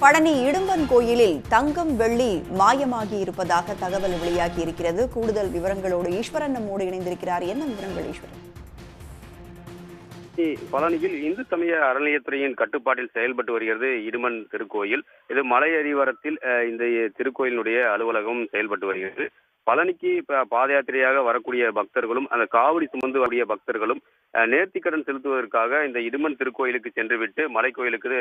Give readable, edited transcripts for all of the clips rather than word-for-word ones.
பழனி இடும்பன் கோயிலில் தங்கம் வெள்ளி மாயமாகி இருப்பதாக தகவல் வெளியாகி இருக்கிறது. கூடுதல் விவரங்களோடு ஈஸ்வரன் நம்மோடு இணைந்திருக்கிறார். என்ன விவரங்கள் ஈஸ்வரன்? பழனியில் இந்து சமய அறநிலையத்துறையின் கட்டுப்பாட்டில் செயல்பட்டு வருகிறது இடுமன் திருக்கோயில். இது மலை அடிவாரத்தில் இந்த திருக்கோயிலினுடைய அலுவலகம் செயல்பட்டு வருகிறது. பழனிக்கு பாத யாத்திரையாக வரக்கூடிய பக்தர்களும் அந்த காவடி சுமந்து வரக்கூடிய பக்தர்களும் நேர்த்திக்கடன் செலுத்துவதற்காக இந்த இடுமன் திருக்கோயிலுக்கு சென்றுவிட்டு மலைக்கோயிலுக்கு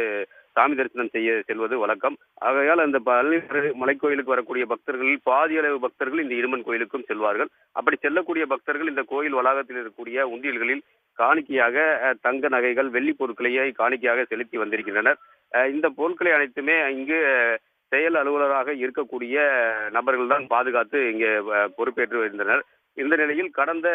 சாமி தரிசனம் செய்ய செல்வது வழக்கம். ஆகையால் அந்த பழனி மலைக்கோயிலுக்கு வரக்கூடிய பக்தர்களில் பாதி அளவு பக்தர்கள் இந்த இடுமன் கோயிலுக்கும் செல்வார்கள். அப்படி செல்லக்கூடிய பக்தர்கள் இந்த கோயில் வளாகத்தில் இருக்கக்கூடிய உண்டியல்களில் காணிக்கையாக தங்க நகைகள், வெள்ளி பொருட்களையே காணிக்கையாக செலுத்தி வந்திருக்கின்றனர். இந்த பொருட்களை அனைத்துமே இங்கு செயல் அலுவலராக இருக்கக்கூடிய நபர்கள் தான் பாதுகாத்து இங்கே பொறுப்பேற்று வருகின்றனர். இந்த நிலையில் கடந்த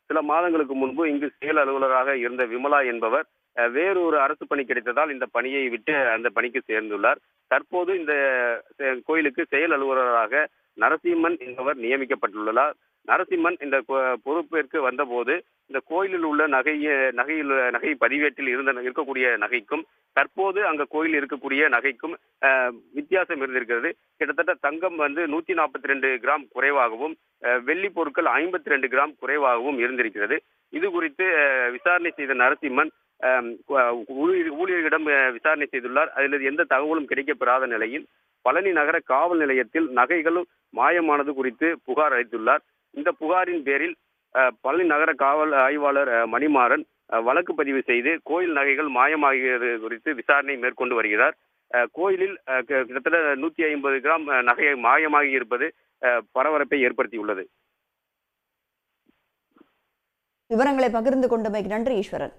சில மாதங்களுக்கு முன்பு இங்கு செயல் அலுவலராக இருந்த விமலா என்பவர் வேறொரு அரசு பணி கிடைத்ததால் இந்த பணியை விட்டு அந்த பணிக்கு சேர்ந்துள்ளார். தற்போது இந்த கோயிலுக்கு செயல் அலுவலராக நரசிம்மன் என்பவர் நரசிம்மன் இந்த பொறுப்பேற்க வந்தபோது இந்த கோயிலில் உள்ள நகை பதிவேட்டில் இருக்கக்கூடிய நகைக்கும் தற்போது அங்க கோயில் இருக்கக்கூடிய நகைக்கும் வித்தியாசம் இருந்திருக்கிறது. கிட்டத்தட்ட தங்கம் 142 கிராம் குறைவாகவும் வெள்ளி பொருட்கள் 52 கிராம் குறைவாகவும் இருந்திருக்கிறது. இது குறித்து விசாரணை செய்த நரசிம்மன் ஊழியர்களிடம் விசாரணை செய்துள்ளார். அதில் எந்த தகவலும் கிடைக்கப்பெறாத நிலையில் பழனி நகர காவல் நிலையத்தில் நகைகளும் மாயமானது குறித்து புகார் அளித்துள்ளார். இந்த புகாரின் பேரில் பழனி நகர காவல் ஆய்வாளர் மணிமாறன் வழக்கு பதிவு செய்து கோயில் நகைகள் மாயமாகியது குறித்து விசாரணை மேற்கொண்டு வருகிறார். கோயிலில் கிட்டத்தட்ட 150 கிராம் நகை மாயமாகி இருப்பது பரபரப்பை ஏற்படுத்தியுள்ளது. விவரங்களை பகிர்ந்து கொண்டமைக்கு நன்றி ஈஸ்வரன்.